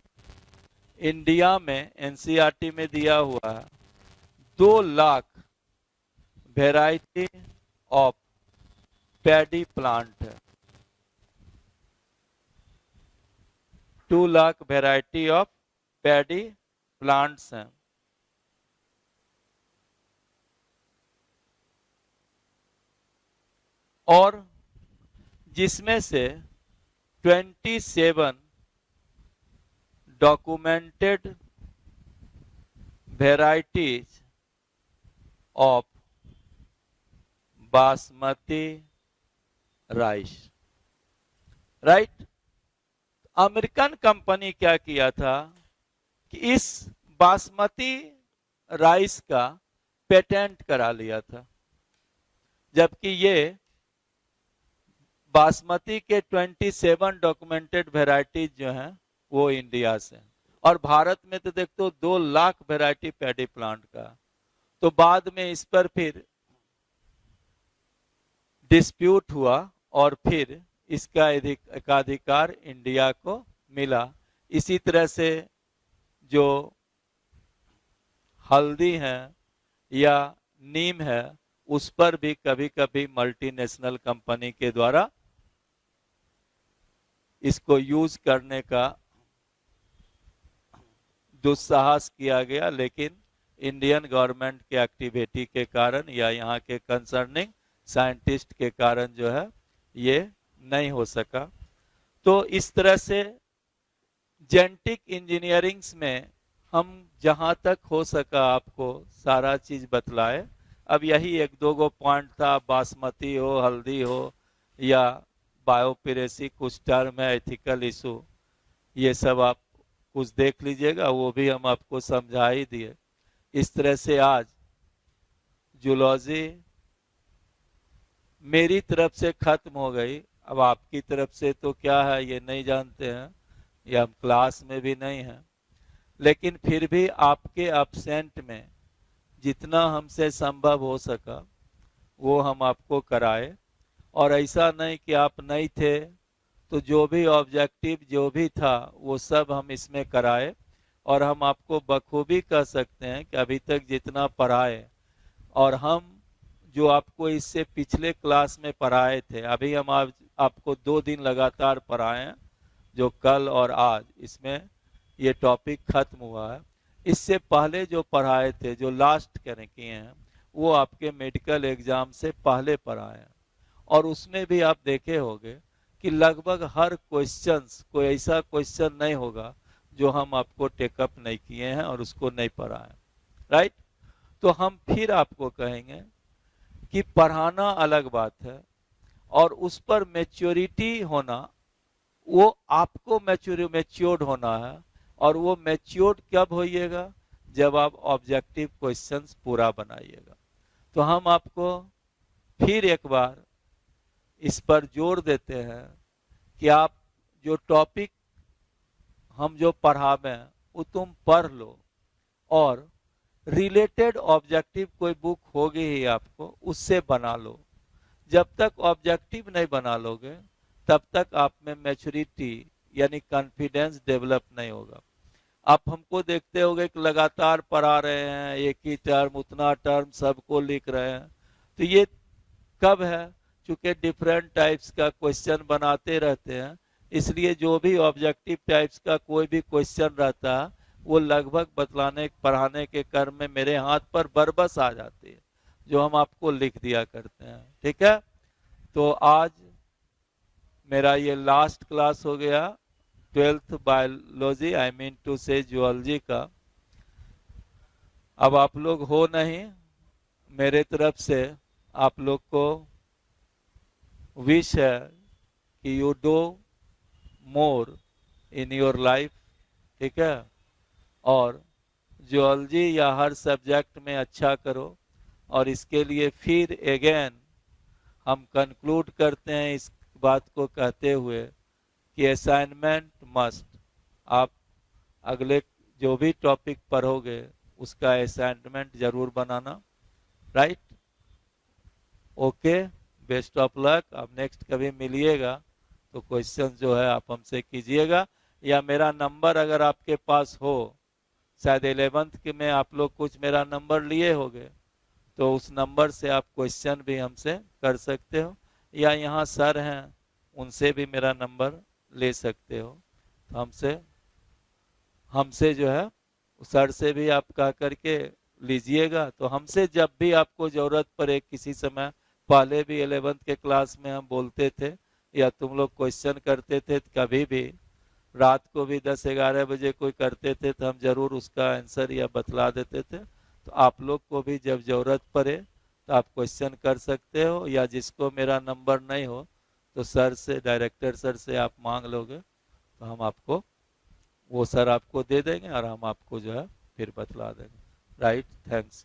इंडिया में एनसीईआरटी में दिया हुआ है 2 lakh variety of paddy plant है, 2 lakh variety of paddy plants हैं। और जिसमें से 27 documented varieties of basmati rice, right. American company क्या किया था कि इस बासमती राइस का पेटेंट करा लिया था, जबकि ये बासमती के 27 डॉक्यूमेंटेड वेराइटीज जो हैं वो इंडिया से, और भारत में तो देखते हो 2 लाख वेराइटी पैडी प्लांट का। तो बाद में इस पर फिर डिस्प्यूट हुआ और फिर इसका एकाधिकार इंडिया को मिला। इसी तरह से जो हल्दी है या नीम है, उस पर भी कभी कभी मल्टीनेशनल कंपनी के द्वारा इसको यूज करने का दुस्साहस किया गया, लेकिन इंडियन गवर्नमेंट के एक्टिविटी के कारण या यहाँ के कंसर्निंग साइंटिस्ट के कारण जो है ये नहीं हो सका। तो इस तरह से जेनेटिक इंजीनियरिंग में हम जहाँ तक हो सका आपको सारा चीज बतलाए। अब यही 1-2 पॉइंट था, बासमती हो, हल्दी हो या बायोपिरेसी, कुछ टर्म है, एथिकल इशू, ये सब आप कुछ देख लीजिएगा, वो भी हम आपको समझा ही दिए। इस तरह से आज जूलॉजी मेरी तरफ से खत्म हो गई। अब आपकी तरफ से तो क्या है ये नहीं जानते हैं, या हम क्लास में भी नहीं हैं, लेकिन फिर भी आपके एब्सेंट में जितना हमसे संभव हो सका वो हम आपको कराए। और ऐसा नहीं कि आप नहीं थे, तो जो भी ऑब्जेक्टिव जो भी था वो सब हम इसमें कराए। और हम आपको बखूबी कह सकते हैं कि अभी तक जितना पढ़ाए, और हम जो आपको इससे पिछले क्लास में पढ़ाए थे, अभी हम आपको 2 दिन लगातार पढ़ाए हैं, जो कल और आज, इसमें ये टॉपिक खत्म हुआ है। इससे पहले जो पढ़ाए थे, जो लास्ट किए हैं, वो आपके मेडिकल एग्जाम से पहले पढ़ाए हैं। और उसमें भी आप देखे होंगे कि लगभग हर क्वेश्चंस, कोई ऐसा क्वेश्चन नहीं होगा जो हम आपको टेकअप नहीं किए हैं और उसको नहीं पढ़ाए, राइट। तो हम फिर आपको कहेंगे कि पढ़ाना अलग बात है, और उस पर मैच्योरिटी होना, वो आपको मैच्योर्ड होना है। और वो मैच्योर्ड कब होइएगा, जब आप ऑब्जेक्टिव क्वेश्चंस पूरा बनाइएगा। तो हम आपको फिर एक बार इस पर जोर देते हैं कि आप जो टॉपिक हम जो पढ़ावे वो तुम पढ़ लो, और रिलेटेड ऑब्जेक्टिव कोई बुक होगी ही आपको, उससे बना लो। जब तक ऑब्जेक्टिव नहीं बना लोगे तब तक आप में मैच्योरिटी यानी कॉन्फिडेंस डेवलप नहीं होगा। आप हमको देखते होंगे कि लगातार पढ़ा रहे हैं, एक ही टर्म, उतना टर्म सबको लिख रहे हैं। तो ये कब है, चूंकि डिफरेंट टाइप्स का क्वेश्चन बनाते रहते हैं, इसलिए जो भी ऑब्जेक्टिव टाइप्स का कोई भी क्वेश्चन रहता है वो लगभग बतलाने पढ़ाने के क्रम में मेरे हाथ पर बरबस आ जाती है, जो हम आपको लिख दिया करते हैं, ठीक है। तो आज मेरा ये लास्ट क्लास हो गया, 12th biology, I mean to say zoology का। अब आप लोग हो नहीं, मेरे तरफ से आप लोग को विश है कि you do more in your life, ठीक है, और जूलॉजी या हर सब्जेक्ट में अच्छा करो। और इसके लिए फिर अगेन हम कंक्लूड करते हैं इस बात को कहते हुए कि असाइनमेंट मस्ट, आप अगले जो भी टॉपिक पढ़ोगे उसका असाइनमेंट जरूर बनाना, right. Okay, best of luck. अब नेक्स्ट कभी मिलिएगा तो क्वेश्चन जो है आप हमसे कीजिएगा, या मेरा नंबर अगर आपके पास हो, शायद 11th के में आप लोग कुछ मेरा नंबर लिए होंगे, तो उस नंबर से आप क्वेश्चन भी हमसे कर सकते हो, या यहाँ सर हैं उनसे भी मेरा नंबर ले सकते हो। तो हमसे जो है सर से भी आप कह करके लीजिएगा। तो हमसे जब भी आपको जरूरत पड़े, किसी समय पहले भी 11th के क्लास में हम बोलते थे या तुम लोग क्वेश्चन करते थे, कभी भी रात को भी 10-11 बजे कोई करते थे तो हम जरूर उसका आंसर या बतला देते थे। तो आप लोग को भी जब जरूरत पड़े तो आप क्वेश्चन कर सकते हो, या जिसको मेरा नंबर नहीं हो तो सर से, डायरेक्टर सर से आप मांग लोगे तो हम आपको, वो सर आपको दे देंगे और हम आपको जो है फिर बतला देंगे, राइट। थैंक्स।